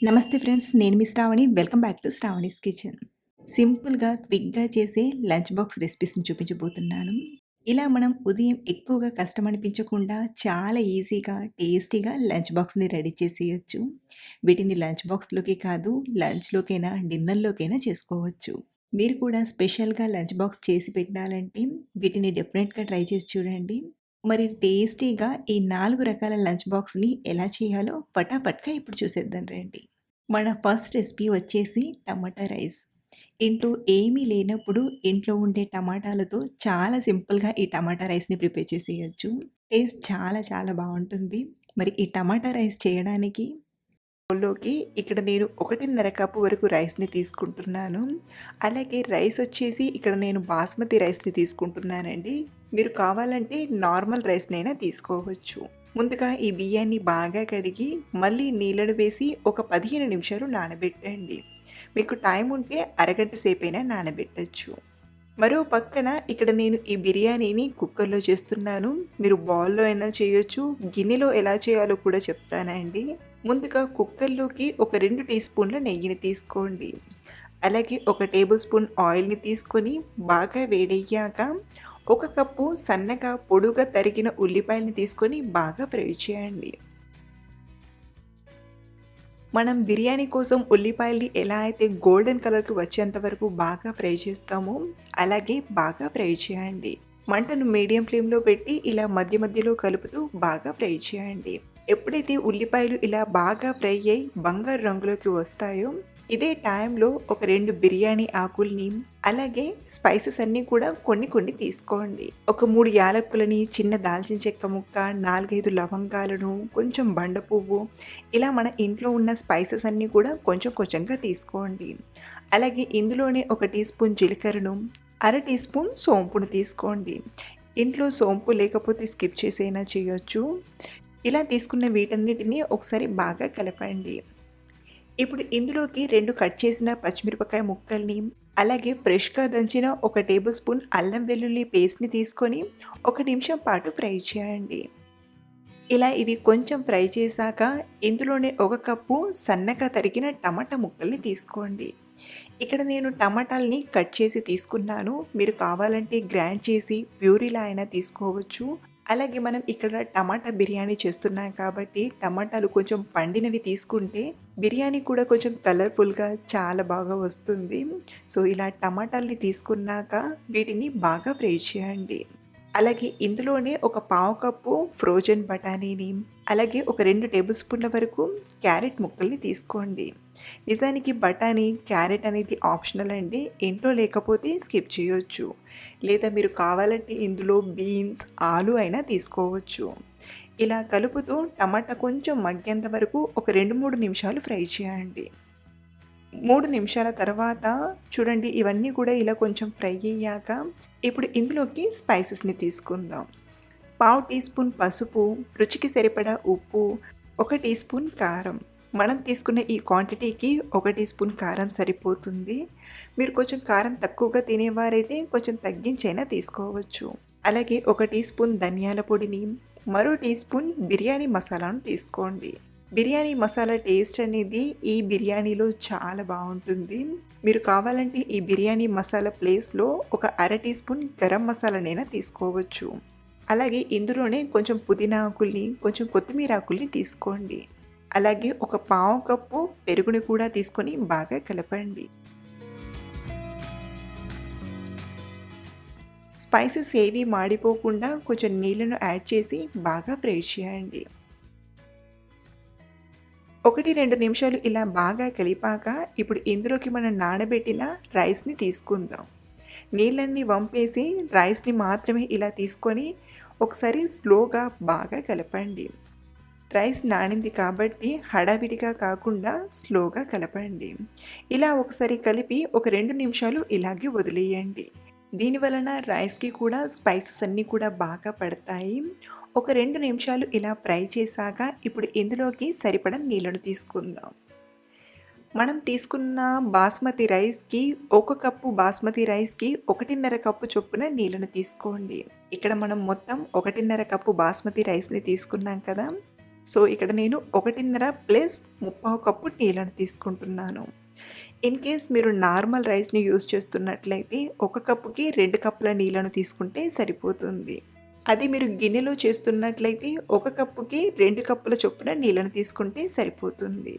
నమస్తే ఫ్రెండ్స్. నేను మీ Sravani. Welcome back to Sravani's kitchen. సింపుల్‌గా, క్విక్‌గా చేసే లంచ్ బాక్స్ రెసిపీస్‌ని చూపించబోతున్నాను. ఇలా మనం ఉదయం ఎక్కువగా కష్టం అనిపించకుండా చాలా ఈజీగా, టేస్టీగా లంచ్ బాక్స్‌ని రెడీ చేసేయొచ్చు. వీటిని లంచ్ బాక్స్‌లోకే కాదు, లంచ్‌లోకైనా, డిన్నర్‌లోకైనా చేసుకోవచ్చు. మీరు కూడా స్పెషల్‌గా లంచ్ బాక్స్ చేసి పెట్టాలంటే వీటిని డెఫినెట్‌గా ట్రై చేసి చూడండి. మరి టేస్టీగా ఈ 4 రకాల లంచ్ బాక్స్‌ని ఎలా చేయాలో ఫటాఫట్‌గా ఇప్పుడు చూసేద్దాం రండి. మన ఫస్ట్ రెసిపీ వచ్చేసి టమాటా రైస్. ఇంట్లో ఏమీ లేనప్పుడు ఇంట్లో ఉండే టమాటాలతో చాలా సింపుల్‌గా ఈ టమాటా రైస్‌ని ప్రిపేర్ చేసేయొచ్చు. టేస్ట్ చాలా చాలా బావుంటుంది. మరి ఈ టమాటా రైస్ చేయడానికి బౌల్‌లోకి ఇక్కడ నేను 1:30 కప్పు వరకు రైస్‌ని తీసుకుంటున్నాను. అలాగే రైస్ వచ్చేసి ఇక్కడ నేను బాస్మతి రైస్‌ని తీసుకుంటున్నానండి. మీరు కావాలంటే నార్మల్ రైస్‌నైనా తీసుకోవచ్చు. ముందుగా ఈ బియ్యాన్ని బాగా కడిగి మళ్ళీ నీళ్ళను వేసి ఒక 15 నిమిషాలు నానబెట్టండి. మీకు టైం ఉంటే అరగంట సేపైనా నానబెట్టొచ్చు. మరో పక్కన ఇక్కడ నేను ఈ బిర్యానీని కుక్కర్‌లో చేస్తున్నాను. మీరు బౌల్‌లో అయినా చేయొచ్చు. గిన్నెలో ఎలా చేయాలో కూడా చెప్తానండి. ముందుగా కుక్కర్‌లోకి ఒక 2 టీ స్పూన్ల నెయ్యిని తీసుకోండి. అలాగే ఒక టేబుల్ స్పూన్ ఆయిల్‌ని తీసుకొని బాగా వేడెయ్యాక ఒక కప్పు సన్నగా పొడుగ్గా తరిగిన ఉల్లిపాయలని తీసుకొని బాగా ఫ్రై చేయండి. మనం బిర్యానీ కోసం ఉల్లిపాయల్ని ఎలా అయితే గోల్డెన్ కలర్‌కి వచ్చేంత వరకు బాగా ఫ్రై చేస్తామో, అలాగే బాగా ఫ్రై చేయండి. మంటను మీడియం ఫ్లేమ్‌లో పెట్టి ఇలా మధ్య మధ్యలో కలుపుతూ బాగా ఫ్రై చేయండి. ఎప్పుడైతే ఉల్లిపాయలు ఇలా బాగా ఫ్రై అయ్యి బంగారు రంగులోకి వస్తాయో, ఇదే టైంలో ఒక 2 బిర్యానీ ఆకుల్ని, అలాగే స్పైసెస్ అన్నీ కూడా కొన్ని కొన్ని తీసుకోండి. ఒక 3 యాలక్కులని, చిన్న దాల్చిన చెక్క ముక్క, 4, 5 లవంగాలను, కొంచెం బండ పువ్వు, ఇలా మన ఇంట్లో ఉన్న స్పైసెస్ అన్నీ కూడా కొంచెం కొంచెంగా తీసుకోండి. అలాగే ఇందులోనే ఒక టీ స్పూన్ జీలకర్రను, అర టీ స్పూన్ సోంపును తీసుకోండి. ఇంట్లో సోంపు లేకపోతే స్కిప్ చేసైనా చేయొచ్చు. ఇలా తీసుకున్న వీటన్నిటిని ఒకసారి బాగా కలపండి. ఇప్పుడు ఇందులోకి 2 కట్ చేసిన పచ్చిమిరపకాయ ముక్కల్ని, అలాగే ఫ్రెష్‌గా దంచిన ఒక టేబుల్ స్పూన్ అల్లం వెల్లుల్లి పేస్ట్‌ని తీసుకొని ఒక నిమిషం పాటు ఫ్రై చేయండి. ఇలా ఇవి కొంచెం ఫ్రై చేశాక ఇందులోనే ఒక కప్పు సన్నగా తరిగిన టమాటా ముక్కల్ని తీసుకోండి. ఇక్కడ నేను టమాటాలని కట్ చేసి తీసుకున్నాను. మీరు కావాలంటే గ్రైండ్ చేసి ప్యూరీలా అయినా తీసుకోవచ్చు. అలాగే మనం ఇక్కడ టమాటా బిర్యానీ చేస్తున్నాం కాబట్టి టమాటాలు కొంచెం పండినవి తీసుకుంటే బిర్యానీ కూడా కొంచెం కలర్‌ఫుల్‌గా చాలా బాగా వస్తుంది. సో, ఇలా టమాటాల్ని తీసుకున్నాక వీటిని బాగా ఫ్రై చేయండి. అలాగే ఇందులోనే ఒక పావు కప్పు ఫ్రోజన్ బఠానీని, అలాగే ఒక 2 టేబుల్ స్పూన్ల వరకు క్యారెట్ ముక్కల్ని తీసుకోండి. నిజానికి బఠానీ, క్యారెట్ అనేది ఆప్షనల్ అండి. ఇంట్లో లేకపోతే స్కిప్ చేయొచ్చు. లేదా మీరు కావాలంటే ఇందులో బీన్స్, ఆలు అయినా తీసుకోవచ్చు. ఇలా కలుపుతూ టమాటా కొంచెం మగ్గేంత వరకు ఒక 2, 3 నిమిషాలు ఫ్రై చేయండి. 3 నిమిషాల తర్వాత చూడండి ఇవన్నీ కూడా ఇలా కొంచెం ఫ్రై అయ్యాక ఇప్పుడు ఇందులోకి స్పైసెస్‌ని తీసుకుందాం. పావు టీ స్పూన్ పసుపు, రుచికి సరిపడా ఉప్పు, ఒక టీ స్పూన్ కారం. మనం తీసుకున్న ఈ క్వాంటిటీకి ఒక టీ స్పూన్ కారం సరిపోతుంది. మీరు కొంచెం కారం తక్కువగా తినేవారైతే కొంచెం తగ్గించైనా తీసుకోవచ్చు. అలాగే ఒక టీ స్పూన్ ధనియాల పొడిని, మరో టీ స్పూన్ బిర్యానీ మసాలాను తీసుకోండి. బిర్యానీ మసాలా టేస్ట్ అనేది ఈ బిర్యానీలో చాలా బావుంటుంది. మీరు కావాలంటే ఈ బిర్యానీ మసాలా ప్లేస్‌లో ఒక అర టీ స్పూన్ గరం మసాలానైనా తీసుకోవచ్చు. అలాగే ఇందులోనే కొంచెం పుదీనా ఆకుల్ని, కొంచెం కొత్తిమీర ఆకుల్ని తీసుకోండి. అలాగే ఒక పావు కప్పు పెరుగుని కూడా తీసుకొని బాగా కలపండి. స్పైసెస్ ఏవి మాడిపోకుండా కొంచెం నీళ్ళను యాడ్ చేసి బాగా ఫ్రై చేయండి. 1, 2 నిమిషాలు ఇలా బాగా కలిపాక ఇప్పుడు ఇందులోకి మనం నానబెట్టిన రైస్‌ని తీసుకుందాం. నీళ్ళన్నీ వంపేసి రైస్‌ని మాత్రమే ఇలా తీసుకొని ఒకసారి స్లోగా బాగా కలపండి. రైస్ నానింది కాబట్టి హడావిడిగా కాకుండా స్లోగా కలపండి. ఇలా ఒకసారి కలిపి ఒక 2 నిమిషాలు ఇలాగే వదిలేయండి. దీని వలన రైస్‌కి కూడా స్పైసెస్ అన్నీ కూడా బాగా పడతాయి. ఒక 2 నిమిషాలు ఇలా ఫ్రై చేశాక ఇప్పుడు ఇందులోకి సరిపడా నీళ్ళను తీసుకుందాం. మనం తీసుకున్న బాస్మతి రైస్‌కి ఒక కప్పు బాస్మతి రైస్‌కి 1:30 కప్పు చొప్పున నీళ్ళను తీసుకోండి. ఇక్కడ మనం మొత్తం 1:30 కప్పు బాస్మతి రైస్‌ని తీసుకున్నాం కదా! సో, ఇక్కడ నేను 1:30 ప్లస్ ముప్పావు కప్పు నీళ్ళను తీసుకుంటున్నాను. ఇన్ కేస్ మీరు నార్మల్ రైస్‌ని యూజ్ చేస్తున్నట్లయితే, ఒక కప్పుకి 2 కప్పుల నీళ్ళను తీసుకుంటే సరిపోతుంది. అది మీరు గిన్నెలో చేస్తున్నట్లయితే, ఒక కప్పుకి 2 కప్పుల చొప్పున నీళ్ళను తీసుకుంటే సరిపోతుంది.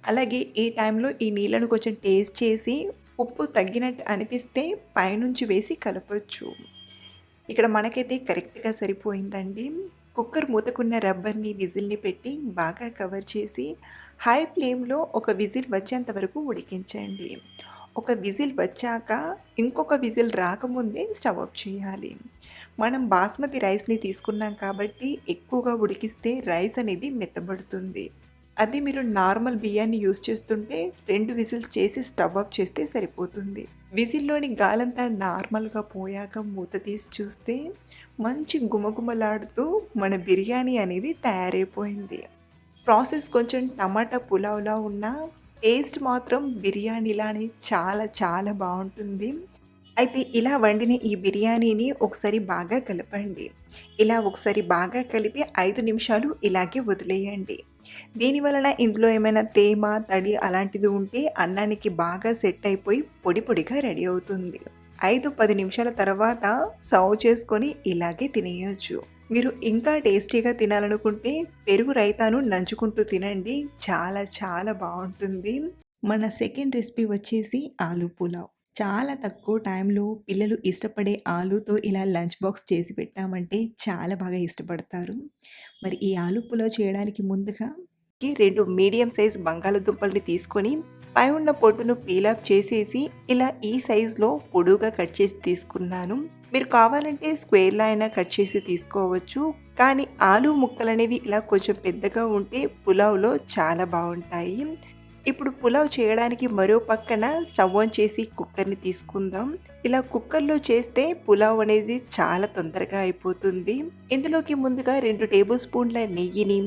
అలాగే ఈ టైంలో ఈ నీళ్ళను కొంచెం టేస్ట్ చేసి, ఉప్పు తగ్గినట్టు అనిపిస్తే పైనుంచి వేసి కలపొచ్చు. ఇక్కడ మనకైతే కరెక్ట్‌గా సరిపోయిందండి. కుక్కర్ మూతకున్న రబ్బర్‌ని, విజిల్‌ని పెట్టి బాగా కవర్ చేసి, హై ఫ్లేమ్‌లో ఒక విజిల్ వచ్చేంత వరకు ఉడికించండి. ఒక విజిల్ వచ్చాక ఇంకొక విజిల్ రాకముందే స్టవ్ ఆఫ్ చేయాలి. మనం బాస్మతి రైస్‌ని తీసుకున్నాం కాబట్టి ఎక్కువగా ఉడికిస్తే రైస్ అనేది మెత్తబడుతుంది. అది మీరు నార్మల్ బియ్యాన్ని యూజ్ చేస్తుంటే 2 విజిల్స్ చేసి స్టవ్ ఆఫ్ చేస్తే సరిపోతుంది. విజిల్‌లోని గాలంతా నార్మల్‌గా పోయాక మూత తీసి చూస్తే మంచి గుమగుమలాడుతూ మన బిర్యానీ అనేది తయారైపోయింది. ప్రాసెస్ కొంచెం టమాటా పులావ్‌లా ఉన్నా టేస్ట్ మాత్రం బిర్యానీలానే చాలా చాలా బావుంటుంది. అయితే ఇలా వండిన ఈ బిర్యానీని ఒకసారి బాగా కలపండి. ఇలా ఒకసారి బాగా కలిపి 5 నిమిషాలు ఇలాగే వదిలేయండి. దీనివలన ఇందులో ఏమైనా తేమ, తడి అలాంటిది ఉంటే అన్నానికి బాగా సెట్ అయిపోయి పొడి పొడిగా రెడీ అవుతుంది. 5, 10 నిమిషాల తర్వాత సర్వ్ చేసుకొని ఇలాగే తినేయొచ్చు. మీరు ఇంకా టేస్టీగా తినాలనుకుంటే పెరుగు రైతాను నంచుకుంటూ తినండి. చాలా చాలా బావుంటుంది. మన సెకండ్ రెసిపీ వచ్చేసి ఆలూ పులావ్. చాలా తక్కువ టైంలో పిల్లలు ఇష్టపడే ఆలూతో ఇలా లంచ్ బాక్స్ చేసి పెట్టామంటే చాలా బాగా ఇష్టపడతారు. మరి ఈ ఆలూ పులావ్ చేయడానికి ముందుగా 2 మీడియం సైజ్ బంగాళదుంపల్ని తీసుకొని పై ఉన్న పొట్టును పీల్ ఆఫ్ చేసేసి ఇలా ఈ సైజులో పొడువుగా కట్ చేసి తీసుకున్నాను. మీరు కావాలంటే స్క్వేర్‌లా అయినా కట్ చేసి తీసుకోవచ్చు. కానీ ఆలూ ముక్కలనేవి ఇలా కొంచెం పెద్దగా ఉంటే పులావ్‌లో చాలా బావుంటాయి. ఇప్పుడు పులావ్ చేయడానికి మరో పక్కన స్టవ్ ఆన్ చేసి కుక్కర్‌ని తీసుకుందాం. ఇలా కుక్కర్‌లో చేస్తే పులావ్ అనేది చాలా తొందరగా అయిపోతుంది. ఇందులోకి ముందుగా 2 టేబుల్ స్పూన్ల నెయ్యిని,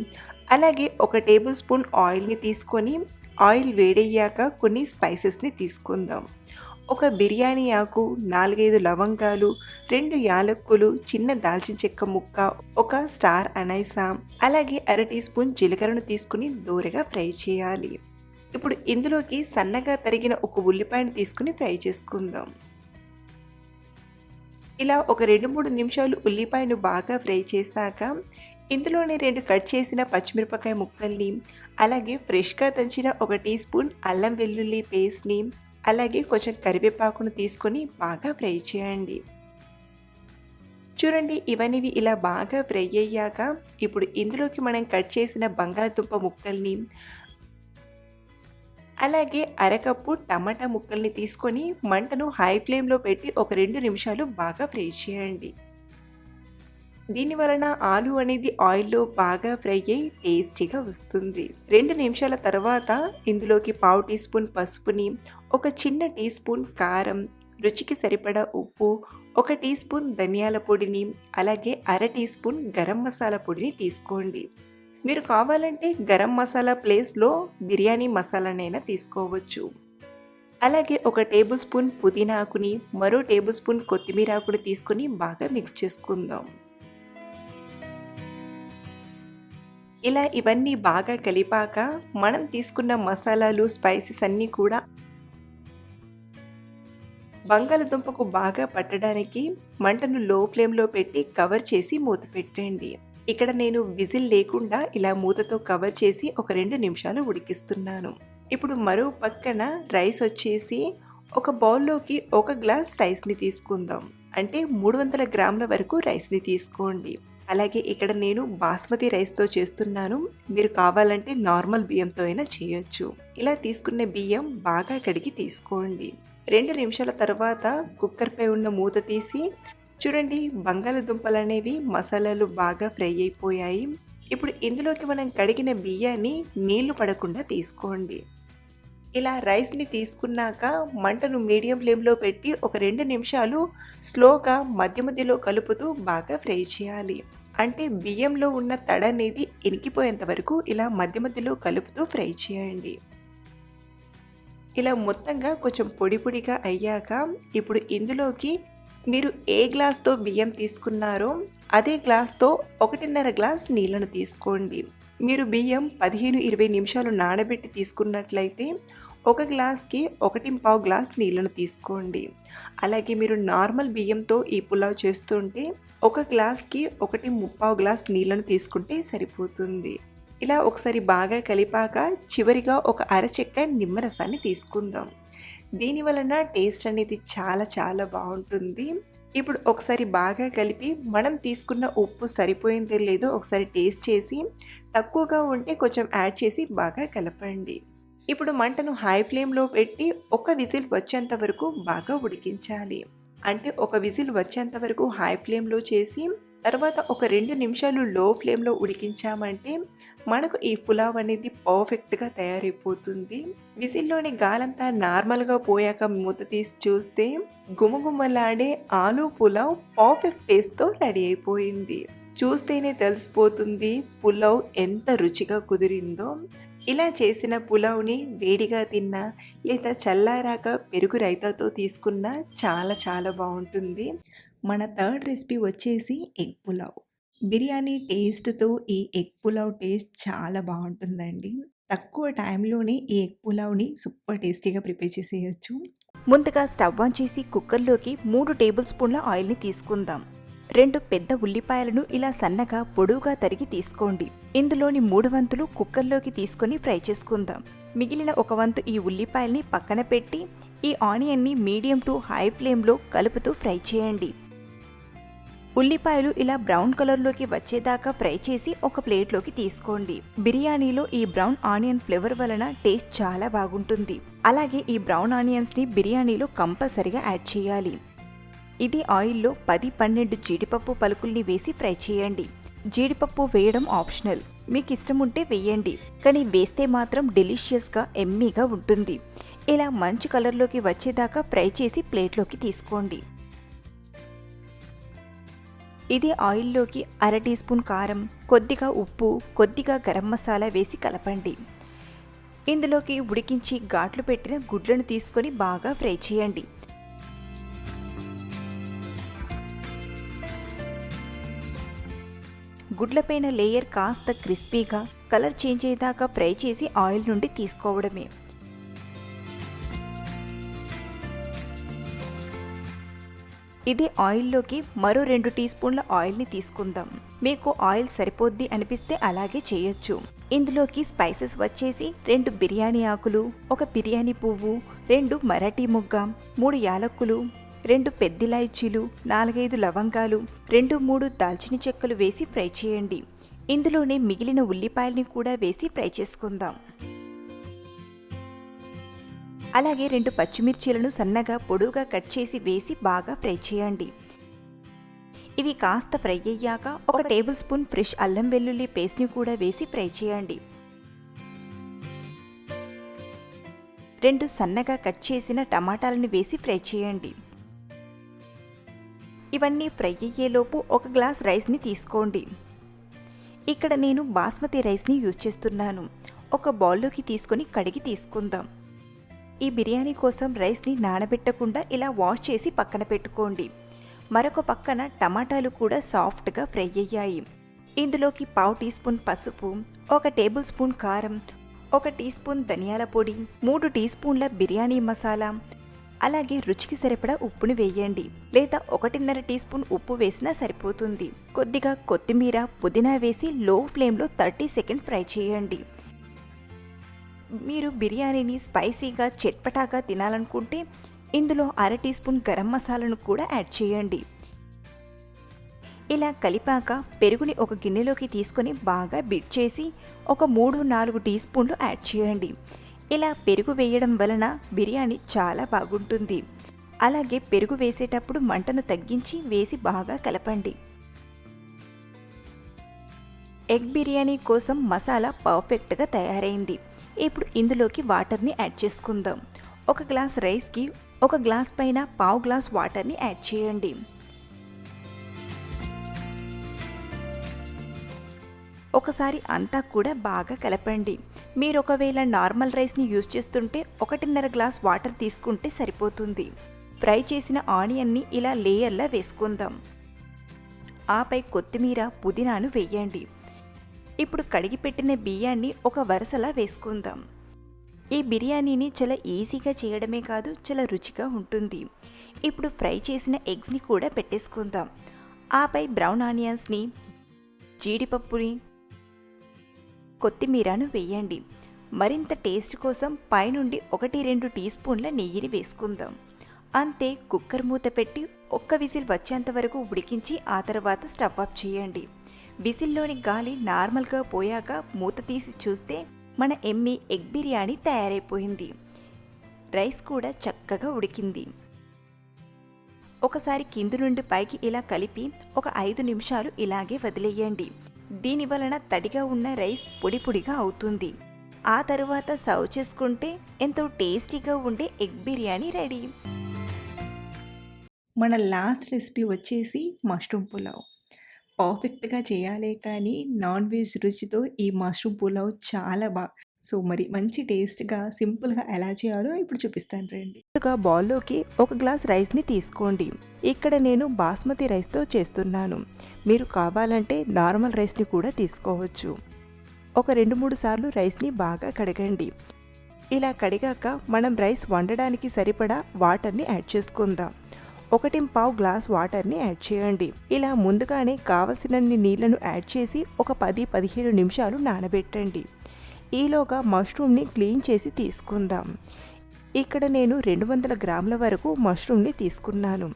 అలాగే 1 టేబుల్ స్పూన్ ఆయిల్‌ని తీసుకొని ఆయిల్ వేడయ్యాక కొన్ని స్పైసెస్‌ని తీసుకుందాం. ఒక బిర్యానీ ఆకు, 4, 5 లవంగాలు, 2 యాలక్కులు, చిన్న దాల్చిన చెక్క ముక్క, ఒక స్టార్ అనైసా, అలాగే అర టీ స్పూన్ జీలకర్రను తీసుకొని దోరగా ఫ్రై చేయాలి. ఇప్పుడు ఇందులోకి సన్నగా తరిగిన ఒక ఉల్లిపాయను తీసుకొని ఫ్రై చేసుకుందాం. ఇలా ఒక 2, 3 నిమిషాలు ఉల్లిపాయను బాగా ఫ్రై చేశాక ఇందులోనే 2 కట్ చేసిన పచ్చిమిరపకాయ ముక్కల్ని, అలాగే ఫ్రెష్‌గా దంచిన 1 టీ స్పూన్ అల్లం వెల్లుల్లి పేస్ట్‌ని, అలాగే కొంచెం కరివేపాకును తీసుకొని బాగా ఫ్రై చేయండి. చూడండి ఇవన్నీ ఇలా బాగా ఫ్రై అయ్యాక ఇప్పుడు ఇందులోకి మనం కట్ చేసిన బంగాళదుంప ముక్కల్ని, అలాగే అరకప్పు టమాటా ముక్కల్ని తీసుకొని మంటను హై ఫ్లేమ్‌లో పెట్టి ఒక 2 నిమిషాలు బాగా ఫ్రై చేయండి. దీని వలన ఆలు అనేది ఆయిల్‌లో బాగా ఫ్రై అయ్యి టేస్టీగా వస్తుంది. 2 నిమిషాల తర్వాత ఇందులోకి పావు టీ స్పూన్ పసుపుని, ఒక చిన్న టీ స్పూన్ కారం, రుచికి సరిపడా ఉప్పు, 1 టీ స్పూన్ ధనియాల పొడిని, అలాగే అర టీ స్పూన్ గరం మసాలా పొడిని తీసుకోండి. మీరు కావాలంటే గరం మసాలా ప్లేస్‌లో బిర్యానీ మసాలానైనా తీసుకోవచ్చు. అలాగే 1 టేబుల్ స్పూన్ పుదీనా ఆకుని, మరో టేబుల్ స్పూన్ కొత్తిమీర ఆకుని తీసుకొని బాగా మిక్స్ చేసుకుందాం. ఇలా ఇవన్నీ బాగా కలిపాక మనం తీసుకున్న మసాలాలు, స్పైసెస్ అన్నీ కూడా బంగాళదుంపకు బాగా పట్టడానికి మంటను లో ఫ్లేమ్‌లో పెట్టి కవర్ చేసి మూత పెట్టండి. ఇక్కడ నేను విజిల్ లేకుండా ఇలా మూతతో కవర్ చేసి ఒక 2 నిమిషాలు ఉడికిస్తున్నాను. ఇప్పుడు మరో పక్కన రైస్ వచ్చేసి ఒక బౌల్‌లోకి 1 గ్లాస్ రైస్‌ని తీసుకుందాం. అంటే 300 గ్రాముల వరకు రైస్‌ని తీసుకోండి. అలాగే ఇక్కడ నేను బాస్మతి రైస్‌తో చేస్తున్నాను. మీరు కావాలంటే నార్మల్ బియ్యంతో అయినా చేయొచ్చు. ఇలా తీసుకున్న బియ్యం బాగా కడిగి తీసుకోండి. 2 నిమిషాల తర్వాత కుక్కర్‌పై ఉన్న మూత తీసి చూడండి బంగాళదుంపలనేవి మసాలాలు బాగా ఫ్రై అయిపోయాయి. ఇప్పుడు ఇందులోకి మనం కడిగిన బియ్యాన్ని నీళ్లు పడకుండా తీసుకోండి. ఇలా రైస్‌ని తీసుకున్నాక మంటను మీడియం ఫ్లేమ్‌లో పెట్టి ఒక 2 నిమిషాలు స్లోగా మధ్య మధ్యలో కలుపుతూ బాగా ఫ్రై చేయాలి. అంటే బియ్యంలో ఉన్న తడి అనేది ఇనికిపోయేంత వరకు ఇలా మధ్య మధ్యలో కలుపుతూ ఫ్రై చేయండి. ఇలా మొత్తంగా కొంచెం పొడి పొడిగా అయ్యాక ఇప్పుడు ఇందులోకి మీరు ఏ గ్లాస్‌తో బియ్యం తీసుకున్నారో అదే గ్లాస్‌తో 1.5 గ్లాస్ నీళ్లను తీసుకోండి. మీరు బియ్యం 15-20 నిమిషాలు నానబెట్టి తీసుకున్నట్లయితే ఒక గ్లాస్‌కి 1 గ్లాస్ నీళ్ళను తీసుకోండి. అలాగే మీరు నార్మల్ బియ్యంతో ఈ పులావ్ చేస్తుంటే ఒక గ్లాస్‌కి 1 గ్లాస్ నీళ్ళను తీసుకుంటే సరిపోతుంది. ఇలా ఒకసారి బాగా కలిపాక చివరిగా ఒక అరచెక్క నిమ్మరసాన్ని తీసుకుందాం. దీని వలన టేస్ట్ అనేది చాలా చాలా బావుంటుంది. ఇప్పుడు ఒకసారి బాగా కలిపి మనం తీసుకున్న ఉప్పు సరిపోయిందో లేదో ఒకసారి టేస్ట్ చేసి తక్కువగా ఉంటే కొంచెం యాడ్ చేసి బాగా కలపండి. ఇప్పుడు మంటను హై ఫ్లేమ్‌లో పెట్టి ఒక విజిల్ వచ్చేంత వరకు బాగా ఉడికించాలి. అంటే ఒక విజిల్ వచ్చేంత వరకు హై ఫ్లేమ్‌లో చేసి తర్వాత ఒక 2 నిమిషాలు లో ఫ్లేమ్‌లో ఉడికించామంటే మనకు ఈ పులావ్ అనేది పర్ఫెక్ట్‌గా తయారైపోతుంది. విజిల్‌లోని గాలంతా నార్మల్‌గా పోయాక మూత తీసి చూస్తే గుమగుమలాడే ఆలు పులావ్ పర్ఫెక్ట్ టేస్ట్‌తో రెడీ అయిపోయింది. చూస్తేనే తెలిసిపోతుంది పులావ్ ఎంత రుచిగా కుదిరిందో. ఇలా చేసిన పులావ్‌ని వేడిగా తిన్నా లేదా చల్లారాక పెరుగు రైతాతో తీసుకున్నా చాలా చాలా బావుంటుంది. మన థర్డ్ రెసిపీ వచ్చేసి ఎగ్ పులావ్. బిర్యానీ టేస్ట్‌తో ఈ ఎగ్ పులావ్ టేస్ట్ చాలా బావుంటుందండి. తక్కువ టైంలోనే ఈ ఎగ్ పులావ్‌ని సూపర్ టేస్టీగా ప్రిపేర్ చేసేయొచ్చు. ముందుగా స్టవ్ ఆన్ చేసి కుక్కర్లోకి 3 టేబుల్ స్పూన్ల ఆయిల్ని తీసుకుందాం. 2 పెద్ద ఉల్లిపాయలను ఇలా సన్నగా పొడవుగా తరిగి తీసుకోండి. ఇందులోని 3 వంతులు కుక్కర్లోకి తీసుకొని ఫ్రై చేసుకుందాం. మిగిలిన 1 వంతు ఈ ఉల్లిపాయల్ని పక్కన పెట్టి ఈ ఆనియన్ని మీడియం టు హై ఫ్లేమ్లో కలుపుతూ ఫ్రై చేయండి. ఉల్లిపాయలు ఇలా బ్రౌన్ కలర్లోకి వచ్చేదాకా ఫ్రై చేసి ఒక ప్లేట్లోకి తీసుకోండి. బిర్యానీలో ఈ బ్రౌన్ ఆనియన్ ఫ్లేవర్ వలన టేస్ట్ చాలా బాగుంటుంది. అలాగే ఈ బ్రౌన్ ఆనియన్స్ని బిర్యానీలో కంపల్సరిగా యాడ్ చేయాలి. ఇది ఆయిల్లో 10-12 జీడిపప్పు పలుకుల్ని వేసి ఫ్రై చేయండి. జీడిపప్పు వేయడం ఆప్షనల్, మీకు ఇష్టం ఉంటే వేయండి, కానీ వేస్తే మాత్రం డెలిషియస్గా ఎమ్మీగా ఉంటుంది. ఇలా మంచి కలర్లోకి వచ్చేదాకా ఫ్రై చేసి ప్లేట్లోకి తీసుకోండి. ఇది ఆయిల్లోకి 1/2 టీ స్పూన్ కారం, కొద్దిగా ఉప్పు, కొద్దిగా గరం మసాలా వేసి కలపండి. ఇందులోకి ఉడికించి ఘాట్లు పెట్టిన గుడ్లను తీసుకొని బాగా ఫ్రై చేయండి. గుడ్లపైన లేయర్ కాస్త క్రిస్పీగా కలర్ చేంజ్ అయ్యేదాకా ఫ్రై చేసి ఆయిల్ నుండి తీసుకోవడమే. ఇది ఆయిల్లోకి మరో 2 టీ స్పూన్ల ఆయిల్ని తీసుకుందాం. మీకు ఆయిల్ సరిపోద్ది అనిపిస్తే అలాగే చేయొచ్చు. ఇందులోకి స్పైసెస్ వచ్చేసి 2 బిర్యానీ ఆకులు, 1 బిర్యానీ పువ్వు, 2 మరాఠీ మొగ్గ, 3 యాలక్కులు, 2 పెద్దిలాయచీలు, 4-5 లవంగాలు, 2-3 దాల్చిన చెక్కలు వేసి ఫ్రై చేయండి. ఇందులోనే మిగిలిన ఉల్లిపాయల్ని కూడా వేసి ఫ్రై చేసుకుందాం. అలాగే 2 పచ్చిమిర్చీలను సన్నగా పొడవుగా కట్ చేసి వేసి బాగా ఫ్రై చేయండి. ఇవి కాస్త ఫ్రై అయ్యాక 1 టేబుల్ స్పూన్ ఫ్రెష్ అల్లం వెల్లుల్లి పేస్ట్ని కూడా వేసి ఫ్రై చేయండి. 2 సన్నగా కట్ చేసిన టమాటాలని వేసి ఫ్రై చేయండి. ఇవన్నీ ఫ్రై అయ్యేలోపు 1 గ్లాస్ రైస్ని తీసుకోండి. ఇక్కడ నేను బాస్మతి రైస్ని యూజ్ చేస్తున్నాను. ఒక బౌల్లోకి తీసుకొని కడిగి తీసుకుందాం. ఈ బిర్యానీ కోసం రైస్ని నానబెట్టకుండా ఇలా వాష్ చేసి పక్కన పెట్టుకోండి. మరొక పక్కన టమాటాలు కూడా సాఫ్ట్గా ఫ్రై అయ్యాయి. ఇందులోకి 1/2 టీ స్పూన్ పసుపు, 1 టేబుల్ స్పూన్ కారం, 1 టీ స్పూన్ ధనియాల పొడి, 3 టీ స్పూన్ల బిర్యానీ మసాలా, అలాగే రుచికి సరిపడా ఉప్పుని వేయండి, లేదా 1.5 టీ స్పూన్ ఉప్పు వేసినా సరిపోతుంది. కొద్దిగా కొత్తిమీర, పుదీనా వేసి లో ఫ్లేమ్లో 30 సెకండ్స్ ఫ్రై చేయండి. మీరు బిర్యానీని స్పైసీగా చట్పటాగా తినాలనుకుంటే ఇందులో 1/2 టీ స్పూన్ గరం మసాలాను కూడా యాడ్ చేయండి. ఇలా కలిపాక పెరుగుని ఒక గిన్నెలోకి తీసుకొని బాగా బీట్ చేసి ఒక 3-4 టీ స్పూన్లు యాడ్ చేయండి. ఇలా పెరుగు వేయడం వలన బిర్యానీ చాలా బాగుంటుంది. అలాగే పెరుగు వేసేటప్పుడు మంటను తగ్గించి వేసి బాగా కలపండి. ఎగ్ బిర్యానీ కోసం మసాలా పర్ఫెక్ట్గా తయారైంది. ఇప్పుడు ఇందులోకి వాటర్ని యాడ్ చేసుకుందాం. 1 గ్లాస్ రైస్కి 1 గ్లాస్ పైన 1/2 గ్లాస్ వాటర్ని యాడ్ చేయండి. ఒకసారి అంతా కూడా బాగా కలపండి. మీరు ఒకవేళ నార్మల్ రైస్ని యూజ్ చేస్తుంటే 1.5 గ్లాస్ వాటర్ తీసుకుంటే సరిపోతుంది. ఫ్రై చేసిన ఆనియన్ని ఇలా లేయర్లా వేసుకుందాం. ఆపై కొత్తిమీర, పుదీనాను వేయండి. ఇప్పుడు కడిగి పెట్టిన బియ్యాన్ని ఒక వరుసలా వేసుకుందాం. ఈ బిర్యానీని చాలా ఈజీగా చేయడమే కాదు, చాలా రుచిగా ఉంటుంది. ఇప్పుడు ఫ్రై చేసిన ఎగ్స్ని కూడా పెట్టేసుకుందాం. ఆపై బ్రౌన్ ఆనియన్స్ని, జీడిపప్పుని, కొత్తిమీరను వేయండి. మరింత టేస్ట్ కోసం పైనుండి 1-2 టీ స్పూన్ల నెయ్యిని వేసుకుందాం. అంతే, కుక్కర్ మూత పెట్టి ఒక్క విజిల్ వచ్చేంత వరకు ఉడికించి ఆ తర్వాత స్టవ్ ఆఫ్ చేయండి. విజిల్లోని గాలి నార్మల్గా పోయాక మూత తీసి చూస్తే మన ఎమ్మీ ఎగ్ బిర్యానీ తయారైపోయింది. రైస్ కూడా చక్కగా ఉడికింది. ఒకసారి కింది నుండి పైకి ఇలా కలిపి ఒక 5 నిమిషాలు ఇలాగే వదిలేయండి. దీని వలన తడిగా ఉన్న రైస్ పొడి పొడిగా అవుతుంది. ఆ తరువాత సర్వ్ చేసుకుంటే ఎంతో టేస్టీగా ఉండే ఎగ్ బిర్యానీ రెడీ. మన లాస్ట్ రెసిపీ వచ్చేసి మష్రూమ్ పులావ్. పర్ఫెక్ట్‌గా చేయాలే కానీ నాన్ వెజ్ రుచితో ఈ మష్రూమ్ పులావ్ చాలా సో మరి మంచి టేస్ట్‌గా, సింపుల్‌గా ఎలా చేయాలో ఇప్పుడు చూపిస్తాను రండి. ముందుగా బౌల్లోకి 1 గ్లాస్ రైస్ని తీసుకోండి. ఇక్కడ నేను బాస్మతి రైస్తో చేస్తున్నాను. మీరు కావాలంటే నార్మల్ రైస్ని కూడా తీసుకోవచ్చు. ఒక 2-3 సార్లు రైస్ని బాగా కడగండి. ఇలా కడిగాక మనం రైస్ వండడానికి సరిపడా వాటర్ని యాడ్ చేసుకుందాం. 1.25 గ్లాస్ వాటర్ని యాడ్ చేయండి. ఇలా ముందుగానే కావలసినన్ని నీళ్లను యాడ్ చేసి ఒక 10-15 నిమిషాలు నానబెట్టండి. ఈలోగా మష్రూమ్ని క్లీన్ చేసి తీసుకుందాం. ఇక్కడ నేను 200 గ్రాముల వరకు మష్రూమ్ని తీసుకున్నాను.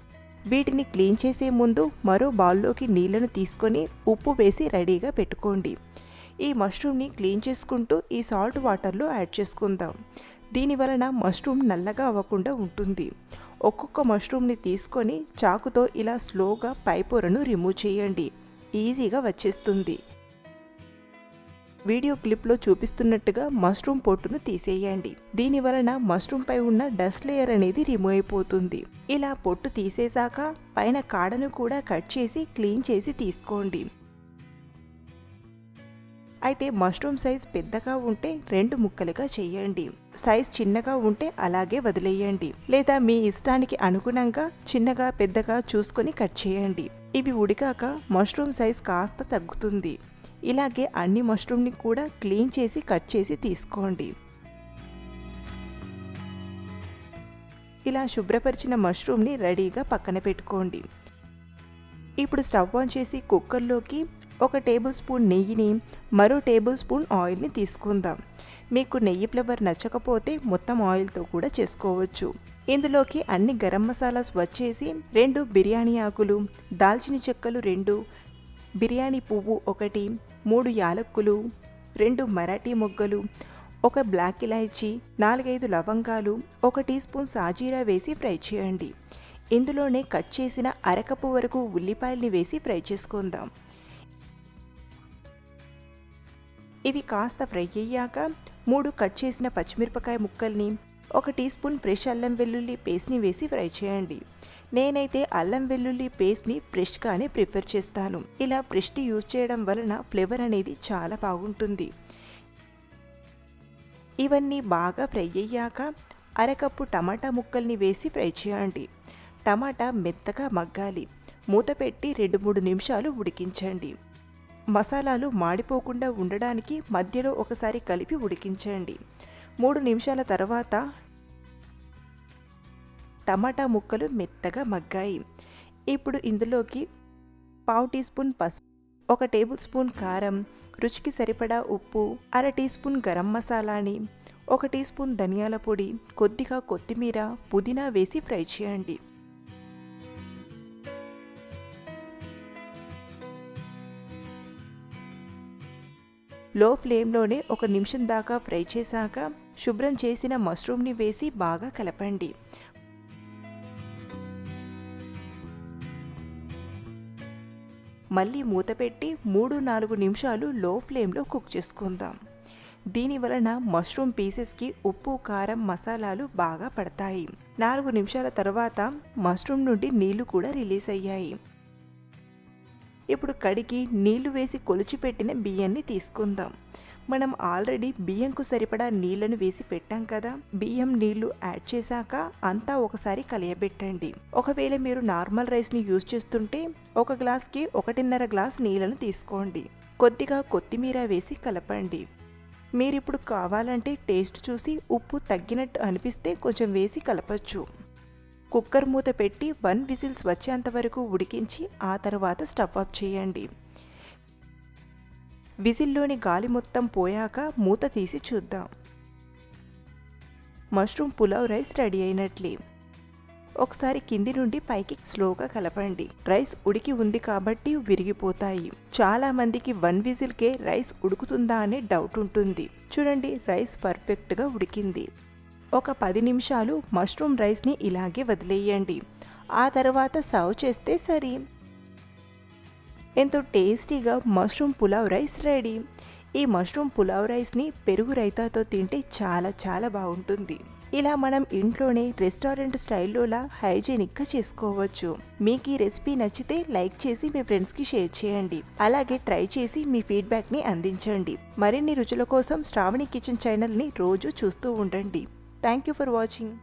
వీటిని క్లీన్ చేసే ముందు మరో బౌల్లోకి నీళ్లను తీసుకొని ఉప్పు వేసి రెడీగా పెట్టుకోండి. ఈ మష్రూమ్ని క్లీన్ చేసుకుంటూ ఈ సాల్ట్ వాటర్లో యాడ్ చేసుకుందాం. దీని వలన మష్రూమ్ నల్లగా అవ్వకుండా ఉంటుంది. ఒక్కొక్క మష్రూమ్ని తీసుకొని చాకుతో ఇలా స్లోగా పై పొరను రిమూవ్ చేయండి. ఈజీగా వచ్చేస్తుంది. వీడియో క్లిప్లో చూపిస్తున్నట్టుగా మష్రూమ్ పొట్టును తీసేయండి. దీని వలన మష్రూమ్ పై ఉన్న డస్ట్ లేయర్ అనేది రిమూవ్ అయిపోతుంది. ఇలా పొట్టు తీసేశాక పైన కాడను కూడా కట్ చేసి క్లీన్ చేసి తీసుకోండి. అయితే మష్రూమ్ సైజ్ పెద్దగా ఉంటే 2 ముక్కలుగా చేయండి. సైజ్ చిన్నగా ఉంటే అలాగే వదిలేయండి. లేదా మీ ఇష్టానికి అనుగుణంగా చిన్నగా పెద్దగా చూసుకొని కట్ చేయండి. ఇవి ఉడికాక మష్రూమ్ సైజ్ కాస్త తగ్గుతుంది. ఇలాగే అన్ని మష్రూమ్ని కూడా క్లీన్ చేసి కట్ చేసి తీసుకోండి. ఇలా శుభ్రపరిచిన మష్రూమ్ని రెడీగా పక్కన పెట్టుకోండి. ఇప్పుడు స్టవ్ ఆన్ చేసి కుక్కర్లోకి 1 టేబుల్ స్పూన్ నెయ్యిని, మరో టేబుల్ స్పూన్ ఆయిల్ని తీసుకుందాం. మీకు నెయ్యి ఫ్లేవర్ నచ్చకపోతే మొత్తం ఆయిల్తో కూడా చేసుకోవచ్చు. ఇందులోకి అన్ని గరం మసాలాస్ వచ్చేసి 2 బిర్యానీ ఆకులు, దాల్చిన చెక్కలు 2, బిర్యానీ పువ్వు 1, 3 యాలక్కులు, 2 మరాఠీ మొగ్గలు, 1 బ్లాక్ ఇలాచీ, 4-5 లవంగాలు, 1 టీ స్పూన్ సాజీరా వేసి ఫ్రై చేయండి. ఇందులోనే కట్ చేసిన అరకప్పు వరకు ఉల్లిపాయల్ని వేసి ఫ్రై చేసుకుందాం. ఇవి కాస్త ఫ్రై అయ్యాక 3 కట్ చేసిన పచ్చిమిరపకాయ ముక్కల్ని, 1 టీ స్పూన్ ఫ్రెష్ అల్లం వెల్లుల్లి పేస్ట్ని వేసి ఫ్రై చేయండి. నేనైతే అల్లం వెల్లుల్లి పేస్ట్ని ఫ్రెష్గానే ప్రిఫర్ చేస్తాను. ఇలా ఫ్రెష్ని యూజ్ చేయడం వలన ఫ్లేవర్ అనేది చాలా బాగుంటుంది. ఇవన్నీ బాగా ఫ్రై అయ్యాక అరకప్పు టమాటా ముక్కల్ని వేసి ఫ్రై చేయండి. టమాటా మెత్తగా మగ్గాలి. మూత పెట్టి 2-3 నిమిషాలు ఉడికించండి. మసాలాలు మాడిపోకుండా ఉండడానికి మధ్యలో ఒకసారి కలిపి ఉడికించండి. 3 నిమిషాల తర్వాత టమాటా ముక్కలు మెత్తగా మగ్గాయి. ఇప్పుడు ఇందులోకి 1/2 టీ స్పూన్ పసుపు, 1 టేబుల్ స్పూన్ కారం, రుచికి సరిపడా ఉప్పు, 1/2 టీ స్పూన్ గరం మసాలాని, 1 టీ స్పూన్ ధనియాల పొడి, కొద్దిగా కొత్తిమీర, పుదీనా వేసి ఫ్రై చేయండి. లో ఫ్లేమ్లోనే 1 నిమిషం దాకా ఫ్రై చేశాక శుభ్రం చేసిన మష్రూమ్ని వేసి బాగా కలపండి. మళ్ళీ మూత పెట్టి 3-4 నిమిషాలు లో ఫ్లేమ్లో కుక్ చేసుకుందాం. దీని వలన మష్రూమ్ పీసెస్కి ఉప్పు, కారం, మసాలాలు బాగా పడతాయి. 4 నిమిషాల తర్వాత మష్రూమ్ నుండి నీళ్లు కూడా రిలీజ్ అయ్యాయి. ఇప్పుడు కడిగి నీళ్లు వేసి కొలిచిపెట్టిన బియ్యాన్ని తీసుకుందాం. మనం ఆల్రెడీ బియ్యంకు సరిపడా నీళ్లను వేసి పెట్టాం కదా. బియ్యం నీళ్లు యాడ్ చేశాక అంతా ఒకసారి కలియబెట్టండి. ఒకవేళ మీరు నార్మల్ రైస్ని యూజ్ చేస్తుంటే 1 గ్లాస్కి 1.5 గ్లాస్ నీళ్లను తీసుకోండి. కొద్దిగా కొత్తిమీర వేసి కలపండి. మీరిప్పుడు కావాలంటే టేస్ట్ చూసి ఉప్పు తగ్గినట్టు అనిపిస్తే కొంచెం వేసి కలపచ్చు. కుక్కర్ మూత పెట్టి 1 విజిల్స్ వచ్చేంత వరకు ఉడికించి ఆ తర్వాత స్టవ్ ఆఫ్ చేయండి. విజిల్లోని గాలి మొత్తం పోయాక మూత తీసి చూద్దాం. మష్రూమ్ పులావ్ రైస్ రెడీ అయినట్లే. ఒకసారి కింది నుండి పైకి స్లోగా కలపండి. రైస్ ఉడికి ఉంది కాబట్టి విరిగిపోతాయి. చాలా మందికి 1 విజిల్కే రైస్ ఉడుకుతుందా అనే డౌట్ ఉంటుంది. చూడండి, రైస్ పర్ఫెక్ట్గా ఉడికింది. ఒక 10 నిమిషాలు మష్రూమ్ రైస్ని ఇలాగే వదిలేయండి. ఆ తర్వాత సర్వ్ చేస్తే సరి. ఎంతో టేస్టీగా మష్రూమ్ పులావ్ రైస్ రెడీ. ఈ మష్రూమ్ పులావ్ రైస్ని పెరుగు రైతాతో తింటే చాలా చాలా బాగుంటుంది. ఇలా మనం ఇంట్లోనే రెస్టారెంట్ స్టైల్లోలా హైజీనిక్గా చేసుకోవచ్చు. మీకు ఈ రెసిపీ నచ్చితే లైక్ చేసి మీ ఫ్రెండ్స్కి షేర్ చేయండి. అలాగే ట్రై చేసి మీ ఫీడ్బ్యాక్ని అందించండి. మరిన్ని రుచుల కోసం శ్రావణి కిచెన్ ఛానల్ని రోజు చూస్తూ ఉండండి. Thank you for watching.